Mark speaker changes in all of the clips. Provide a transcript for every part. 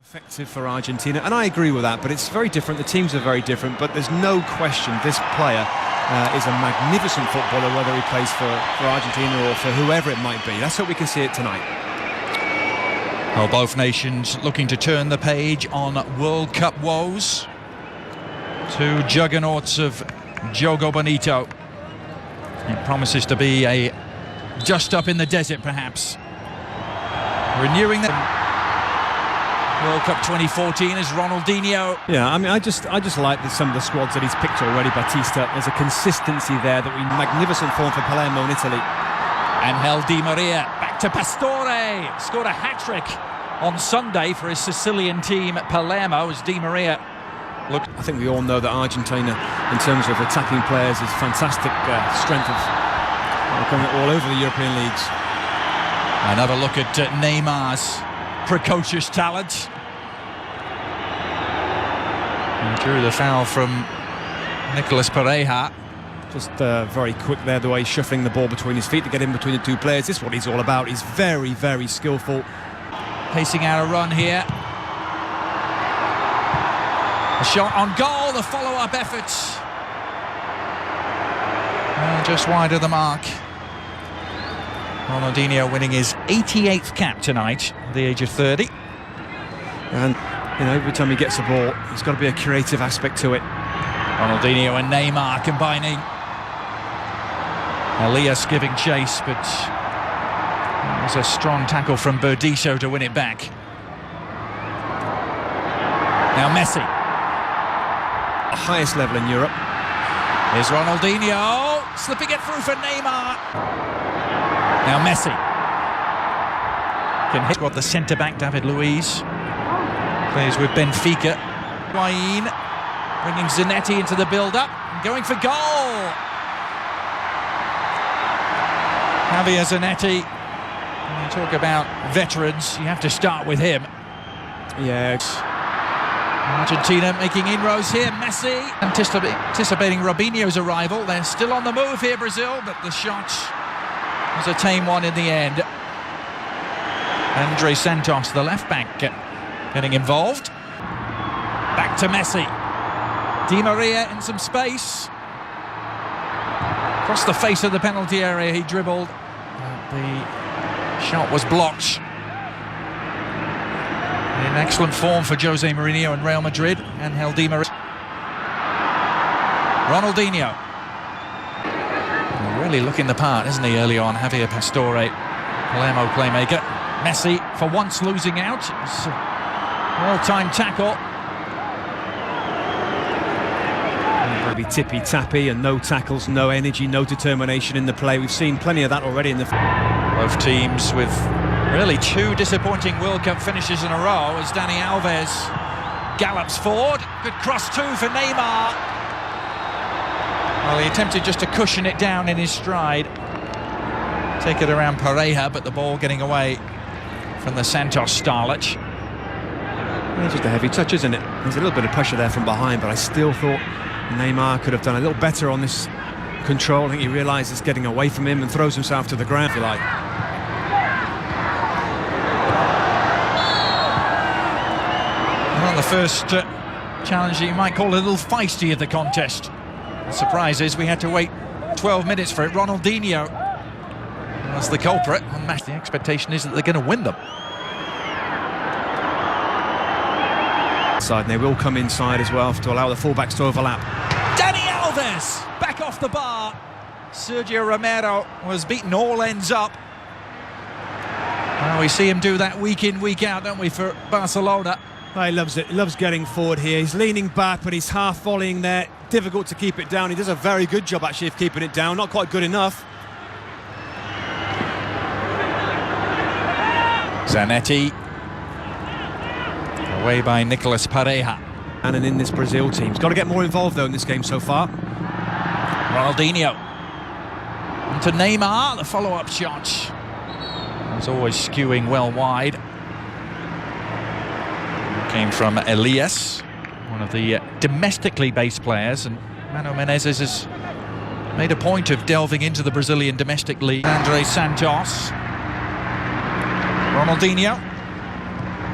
Speaker 1: Effective for Argentina, and I agree with that, but it's very different. The teams are very different, but there's no question this player is a magnificent footballer, whether he plays for Argentina or for whoever it might be. Let's hope we can see it tonight.
Speaker 2: Well, both nations looking to turn the page on World Cup woes. Two juggernauts of Jogo Bonito. It promises to be a dust-up in the desert, perhaps. Renewing the World Cup 2014 is Ronaldinho.
Speaker 1: Yeah, I mean, I just like some of the squads that he's picked already. Batista, there's a consistency there that we magnificent form for Palermo in Italy.
Speaker 2: Angel Di Maria back to Pastore, scored a hat-trick on Sunday for his Sicilian team at Palermo as Di Maria. Look,
Speaker 1: I think we all know that Argentina, in terms of attacking players, is fantastic strength of coming all over the European leagues.
Speaker 2: Another look at Neymar's precocious talent. And drew the foul from Nicolas Pareja.
Speaker 1: Just very quick there, the way he's shuffling the ball between his feet to get in between the two players. This is what he's all about. He's very, very skillful.
Speaker 2: Pacing out a run here. A shot on goal, the follow-up effort. Just wide of the mark. Ronaldinho winning his 88th cap tonight at the age of 30.
Speaker 1: And, you know, every time he gets the ball, there's got to be a creative aspect to it.
Speaker 2: Ronaldinho and Neymar combining. Elias giving chase, but it was a strong tackle from Burdisso to win it back. Now Messi.
Speaker 1: The highest level in Europe.
Speaker 2: Here's Ronaldinho, slipping it through for Neymar. Now Messi can hit what the centre-back David Luiz plays with Benfica. Higuain bringing Zanetti into the build-up, going for goal. Javier Zanetti. When you talk about veterans, you have to start with him.
Speaker 1: Yeah.
Speaker 2: Argentina making inroads here. Messi anticipating Robinho's arrival. They're still on the move here, Brazil, but the shot was a tame one in the end. Andre Santos, the left-back, getting involved. Back to Messi. Di Maria in some space. Across the face of the penalty area, he dribbled. The shot was blocked. In excellent form for Jose Mourinho and Real Madrid. Angel Di Maria. Ronaldinho. Really looking the part, isn't he, early on? Javier Pastore, Palermo playmaker. Messi, for once, losing out. It's a well-timed tackle.
Speaker 1: Maybe tippy-tappy and no tackles, no energy, no determination in the play. We've seen plenty of that already in the...
Speaker 2: Both teams with really two disappointing World Cup finishes in a row as Dani Alves gallops forward. Good cross too for Neymar. Well, he attempted just to cushion it down in his stride. Take it around Pareja, but the ball getting away from the Santos starlet.
Speaker 1: It's just a heavy touch, isn't it? There's a little bit of pressure there from behind, but I still thought Neymar could have done a little better on this control. I think he realised it's getting away from him and throws himself to the ground, if you like.
Speaker 2: Well, the first challenge you might call a little feisty of the contest. The surprise is we had to wait 12 minutes for it. Ronaldinho was the culprit. And the expectation is that they're going to win them.
Speaker 1: And they will come inside as well to allow the fullbacks to overlap.
Speaker 2: Dani Alves back off the bar. Sergio Romero was beaten all ends up. Well, we see him do that week in, week out, don't we, for Barcelona.
Speaker 1: Oh, he loves it. He loves getting forward here. He's leaning back, but he's half volleying there. Difficult to keep it down. He does a very good job, actually, of keeping it down. Not quite good enough.
Speaker 2: Zanetti. Away by Nicolas Pareja.
Speaker 1: And in this Brazil team. He's got to get more involved, though, in this game so far.
Speaker 2: Ronaldinho. And to Neymar, the follow-up shot. Was always skewing well wide. Came from Elias, one of the domestically based players, and Mano Menezes has made a point of delving into the Brazilian domestic league. Andre Santos. Ronaldinho.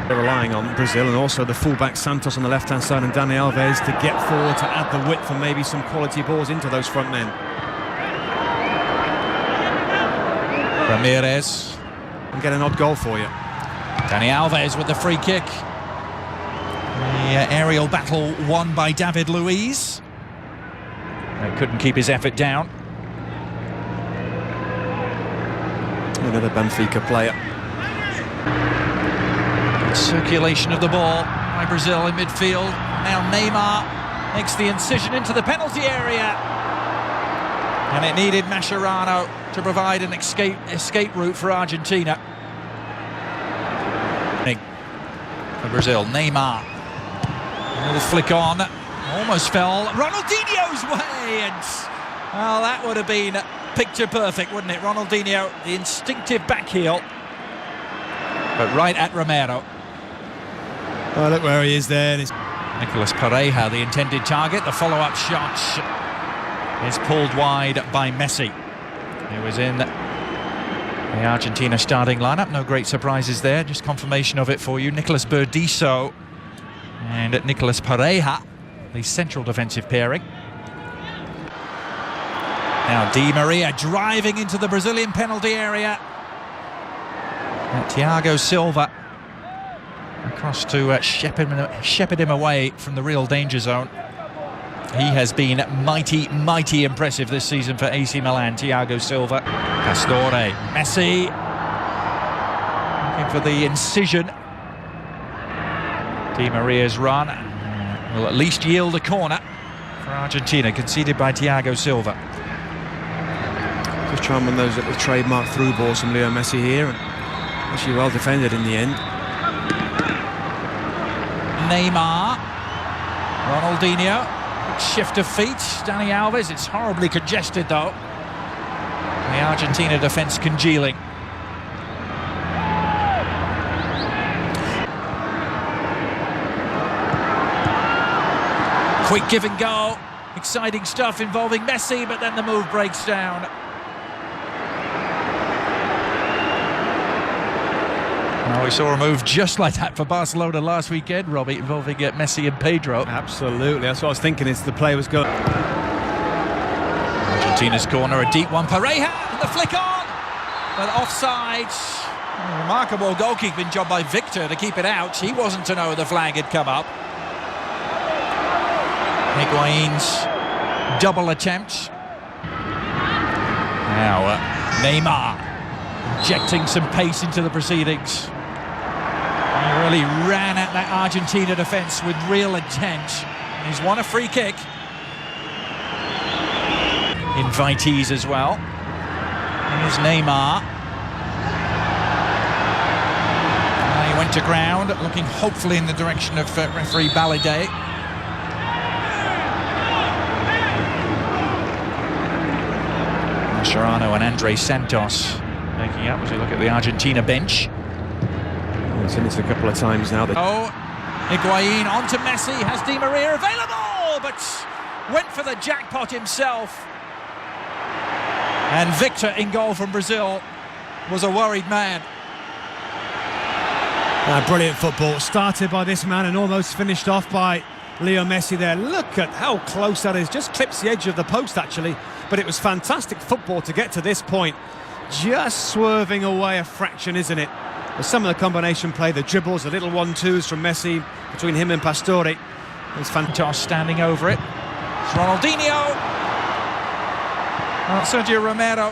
Speaker 1: They're relying on Brazil and also the fullback Santos on the left-hand side and Dani Alves to get forward to add the width and maybe some quality balls into those front men.
Speaker 2: Ramirez.
Speaker 1: And get an odd goal for you.
Speaker 2: Dani Alves with the free kick. The aerial battle won by David Luiz. Couldn't keep his effort down.
Speaker 1: Another Benfica player.
Speaker 2: Circulation of the ball by Brazil in midfield. Now Neymar makes the incision into the penalty area. And it needed Mascherano to provide an escape route for Argentina. For Brazil, Neymar. A little flick on. Almost fell Ronaldinho's way. And, well, that would have been picture perfect, wouldn't it? Ronaldinho, the instinctive back heel. But right at Romero.
Speaker 1: Oh, look where he is there.
Speaker 2: Nicolas Pereira, the intended target. The follow-up shot is pulled wide by Messi. He was in the Argentina starting lineup. No great surprises there. Just confirmation of it for you. Nicolas Burdisso and Nicolas Pereira, the central defensive pairing. Now Di Maria driving into the Brazilian penalty area. Thiago Silva across to shepherd him away from the real danger zone. He has been mighty impressive this season for AC Milan, Thiago Silva. Pastore, Messi looking for the incision. Di Maria's run will at least yield a corner for Argentina, conceded by Thiago Silva.
Speaker 1: Just trying on those little trademark through balls from Leo Messi here, and actually well defended in the end.
Speaker 2: Neymar, Ronaldinho, shift of feet, Dani Alves. It's horribly congested though. The Argentina defence congealing. Quick give and go, exciting stuff involving Messi, but then the move breaks down. Well, we saw a move just like that for Barcelona last weekend, Robbie, involving Messi and Pedro.
Speaker 1: Absolutely, that's what I was thinking, is the play was going.
Speaker 2: Argentina's corner, a deep one, Pereira, and the flick on, but offside. A remarkable goalkeeping job by Victor to keep it out. He wasn't to know the flag had come up. Higuain's double attempt. Now Neymar injecting some pace into the proceedings. He really ran at that Argentina defence with real intent. He's won a free kick. Invitees as well. Here's Neymar. He went to ground, looking hopefully in the direction of referee Balade. Mascherano and Andre Santos making up as we look at the Argentina bench.
Speaker 1: He's seen this a couple of times now.
Speaker 2: Oh, Higuain onto Messi, has Di Maria available, but went for the jackpot himself. And Victor in goal from Brazil was a worried man.
Speaker 1: Brilliant football, started by this man and almost finished off by Leo Messi there. Look at how close that is, just clips the edge of the post actually, but it was fantastic football to get to this point. Just swerving away a fraction, isn't it? There's some of the combination play, the dribbles, the little 1-2s from Messi between him and Pastore. It's
Speaker 2: fantastic standing over it. It's Ronaldinho. Well, Sergio Romero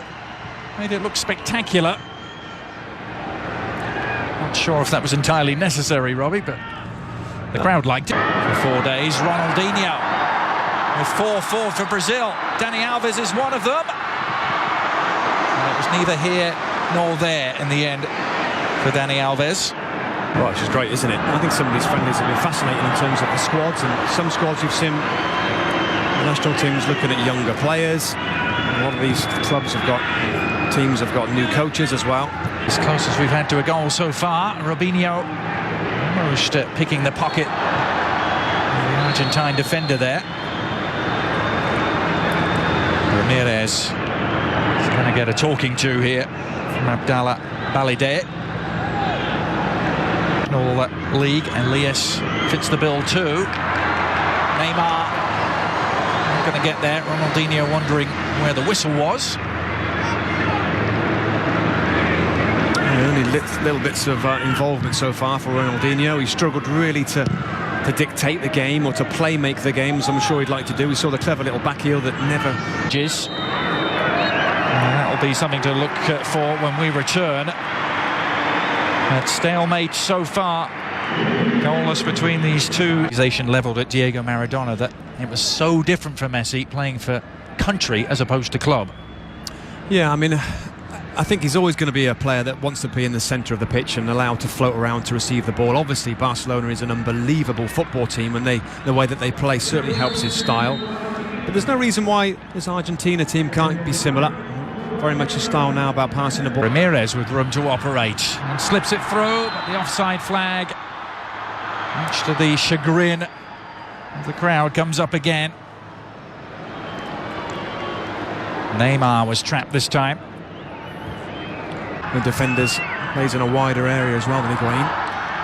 Speaker 2: made it look spectacular. Not sure if that was entirely necessary, Robbie, but the crowd liked it. For 4 days, Ronaldinho with 4-4 for Brazil. Dani Alves is one of them. And it was neither here nor there in the end for Dani Alves.
Speaker 1: Well, which is great, isn't it? I think some of these friendlies have been fascinating in terms of the squads, and some squads you've seen the national teams looking at younger players. A lot of these clubs have got, teams have got new coaches as well.
Speaker 2: As close as we've had to a goal so far. Robinho almost picking the pocket of the Argentine defender there. Ramirez is going to get a talking to here from Abdallah Balade. National League. Elias fits the bill too. Neymar not going to get there. Ronaldinho wondering where the whistle was.
Speaker 1: Only little bits of involvement so far for Ronaldinho. He struggled really to dictate the game or to make the game, as I'm sure he'd like to do. We saw the clever little back heel that never...
Speaker 2: That'll be something to look for when we return. At stalemate so far, goalless between these two. Accusation levelled at Diego Maradona that it was so different for Messi playing for country as opposed to club.
Speaker 1: Yeah, I mean, I think he's always going to be a player that wants to be in the centre of the pitch and allowed to float around to receive the ball. Obviously, Barcelona is an unbelievable football team, and the way that they play certainly helps his style. But there's no reason why this Argentina team can't be similar. Very much a style now about passing the ball.
Speaker 2: Ramirez with room to operate and slips it through, but the offside flag, much to the chagrin of the crowd, comes up again. Neymar was trapped this time.
Speaker 1: The defenders plays in a wider area as well than Higuain.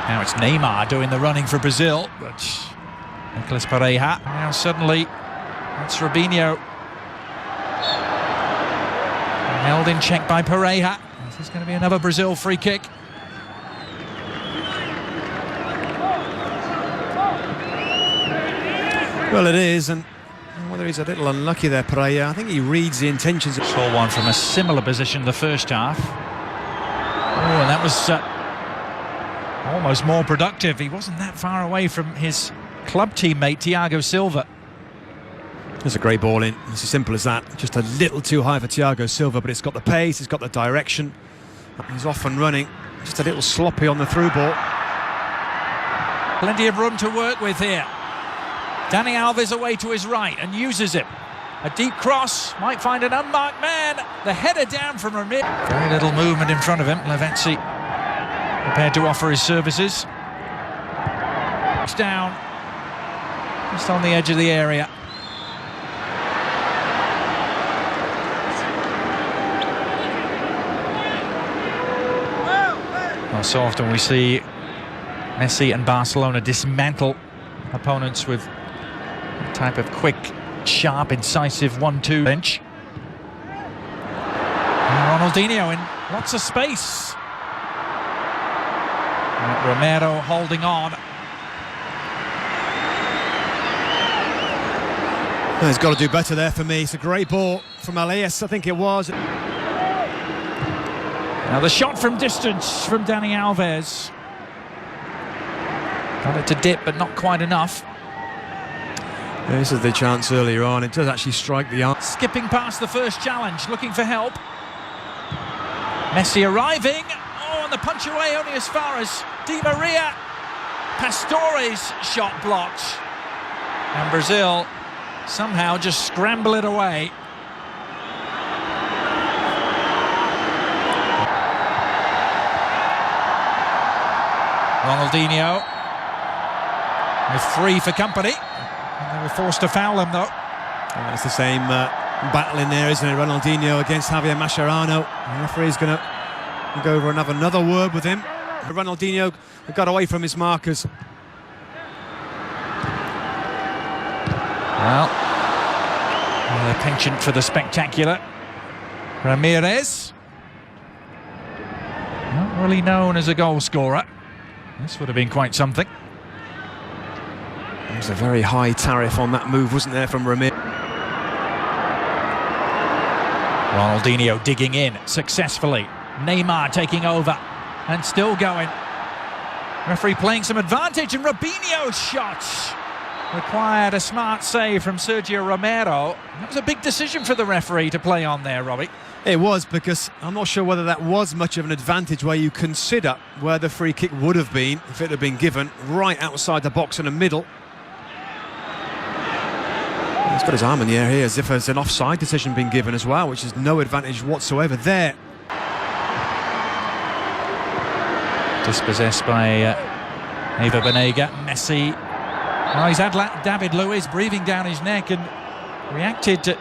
Speaker 2: Now it's Neymar doing the running for Brazil, but Nicolas Pereira. Now suddenly it's Robinho. Held in check by Pereira. This is going to be another Brazil free kick.
Speaker 1: Well, it is, and whether he's a little unlucky there, Pereira, I think he reads the intentions.
Speaker 2: Saw one from a similar position the first half. Oh, and that was almost more productive. He wasn't that far away from his club teammate, Thiago Silva.
Speaker 1: There's a great ball in. It's as simple as that. Just a little too high for Thiago Silva, but it's got the pace, it's got the direction. He's off and running. Just a little sloppy on the through ball.
Speaker 2: Plenty of room to work with here. Dani Alves away to his right and uses it. A deep cross, might find an unmarked man. The header down from Ramirez. Very little movement in front of him. Lavezzi prepared to offer his services. It's down, just on the edge of the area. Well, so often we see Messi and Barcelona dismantle opponents with a type of quick, sharp, incisive 1-2 bench. And Ronaldinho in lots of space. And Romero holding on.
Speaker 1: Well, he's got to do better there for me. It's a great ball from Elias, I think it was.
Speaker 2: Now the shot from distance from Dani Alves. Got it to dip, but not quite enough.
Speaker 1: Yeah, this is the chance earlier on. It does actually strike the arm.
Speaker 2: Skipping past the first challenge, looking for help. Messi arriving. Oh, and the punch away only as far as Di Maria. Pastore's shot blocked. And Brazil somehow just scramble it away. Ronaldinho with 3 for company. And they were forced to foul him, though.
Speaker 1: And it's the same battle in there, isn't it? Ronaldinho against Javier Mascherano. The referee's going to go over and have another word with him. Ronaldinho got away from his markers.
Speaker 2: Well, a penchant for the spectacular. Ramirez, not really known as a goal scorer. This would have been quite something.
Speaker 1: There was a very high tariff on that move, wasn't there, from Ramirez?
Speaker 2: Ronaldinho digging in successfully. Neymar taking over and still going. Referee playing some advantage, and Robinho's shot required a smart save from Sergio Romero. That was a big decision for the referee to play on there, Robbie.
Speaker 1: It was, because I'm not sure whether that was much of an advantage where you consider where the free kick would have been if it had been given right outside the box in the middle. He's got his arm in the air here as if there's an offside decision being given as well, which is no advantage whatsoever there.
Speaker 2: Dispossessed by Eva Banega. Messi. Oh, he's had David Luiz breathing down his neck and reacted to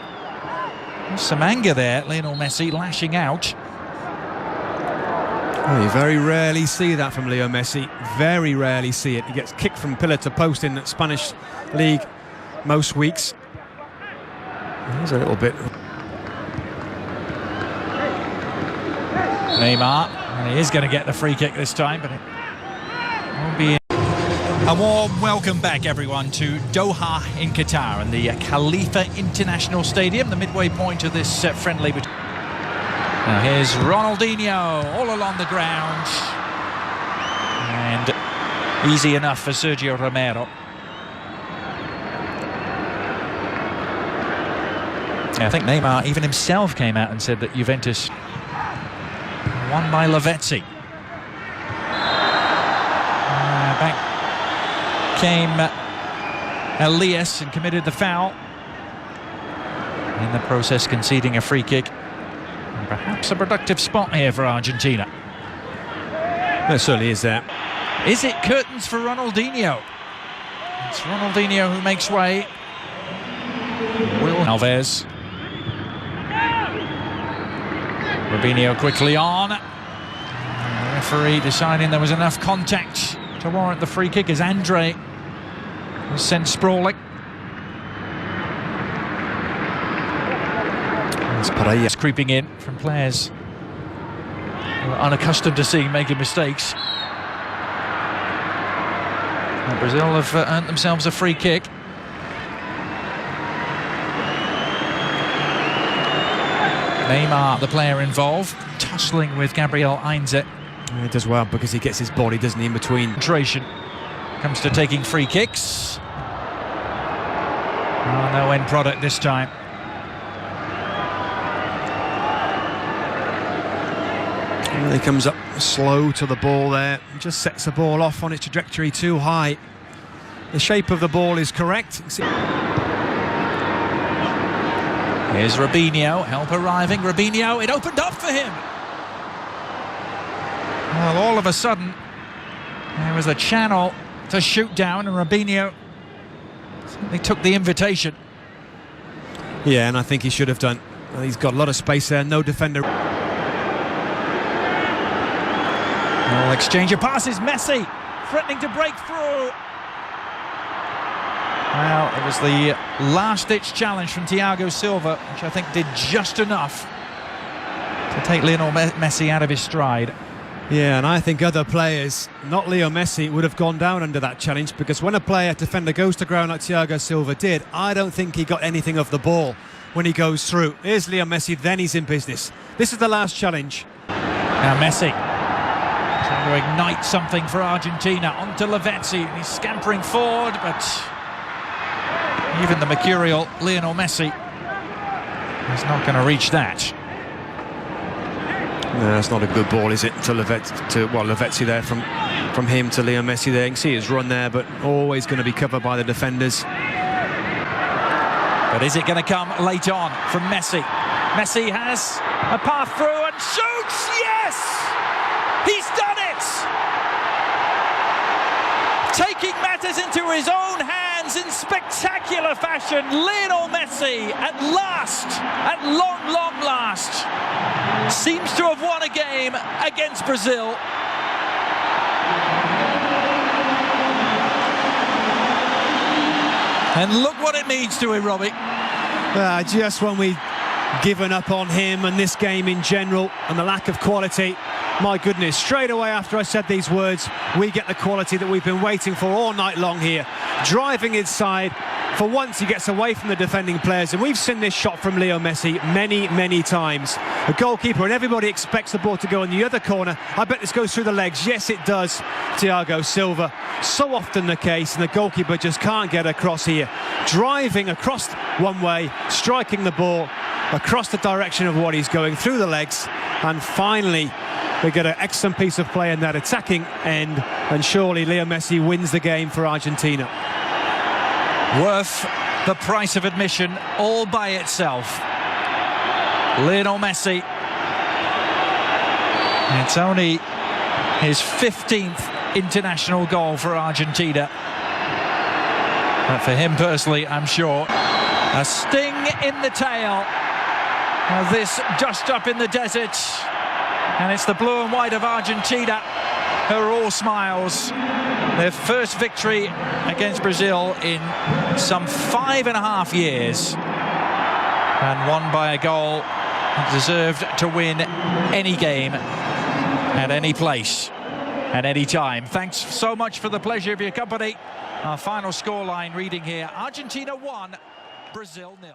Speaker 2: some anger there. Lionel Messi lashing out.
Speaker 1: Well, you very rarely see that from Leo Messi. Very rarely see it. He gets kicked from pillar to post in the Spanish league most weeks. Here's a little bit.
Speaker 2: Neymar, and he is going to get the free kick this time, but it won't be. A warm welcome back, everyone, to Doha in Qatar and the Khalifa International Stadium, the midway point of this friendly. Now here's Ronaldinho all along the ground, and easy enough for Sergio Romero. I think Neymar even himself came out and said that Juventus won by Lavezzi. Back came Elias and committed the foul, in the process conceding a free kick. And perhaps a productive spot here for Argentina.
Speaker 1: There certainly is there.
Speaker 2: Is it curtains for Ronaldinho? It's Ronaldinho who makes way. Alves. Robinho quickly on. The referee deciding there was enough contact to warrant the free kick as Andre was sent sprawling.
Speaker 1: It's Paredes
Speaker 2: Creeping in from players who are unaccustomed to seeing making mistakes. And Brazil have earned themselves a free kick. Neymar, the player involved, tussling with Gabriel Heinze.
Speaker 1: He does well because he gets his body, doesn't he, in between.
Speaker 2: Concentration comes to taking free kicks. Oh, no end product this time.
Speaker 1: Well, he comes up slow to the ball there. He just sets the ball off on its trajectory too high. The shape of the ball is correct.
Speaker 2: Here's Robinho, help arriving. Robinho, it opened up for him. Well, all of a sudden, there was a channel to shoot down, and Robinho certainly took the invitation.
Speaker 1: Yeah, and I think he should have done. He's got a lot of space there, no defender.
Speaker 2: Well, exchange of passes, Messi threatening to break through. Well, it was the last-ditch challenge from Thiago Silva, which I think did just enough to take Lionel Messi out of his stride.
Speaker 1: Yeah, and I think other players, not Leo Messi, would have gone down under that challenge, because when a defender goes to ground like Thiago Silva did, I don't think he got anything of the ball when he goes through. Here's Leo Messi, then he's in business. This is the last challenge.
Speaker 2: Now Messi trying to ignite something for Argentina. Onto Lavezzi, he's scampering forward, but even the mercurial Lionel Messi is not going to reach that.
Speaker 1: No, that's not a good ball, is it? To Lavezzi there, from him to Leo Messi there. You can see his run there, but always going to be covered by the defenders.
Speaker 2: But is it going to come late on from Messi? Messi has a path through and shoots! Yes! He's done it! Taking matters into his own hands in spectacular fashion, Lionel Messi at long last, seems to have won a game against Brazil. And look what it means to him, Robbie.
Speaker 1: Just when we've given up on him and this game in general and the lack of quality, my goodness, straight away after I said these words, we get the quality that we've been waiting for all night long here. Driving inside, for once he gets away from the defending players, and we've seen this shot from Leo Messi many times. The goalkeeper and everybody expects the ball to go in the other corner. I bet this goes through the legs. Yes, it does. Thiago Silva, so often the case, and the goalkeeper just can't get across here. Driving across one way, striking the ball across the direction of what he's going, through the legs, and finally they get an excellent piece of play in that attacking end, and surely Leo Messi wins the game for Argentina.
Speaker 2: Worth the price of admission all by itself. Lionel Messi. It's only his 15th international goal for Argentina. But for him personally, I'm sure, a sting in the tail of this dust up in the desert And it's the blue and white of Argentina who are all smiles. Their first victory against Brazil in some 5.5 years. And won by a goal. Deserved to win any game at any place at any time. Thanks so much for the pleasure of your company. Our final scoreline reading here: Argentina 1, Brazil 0.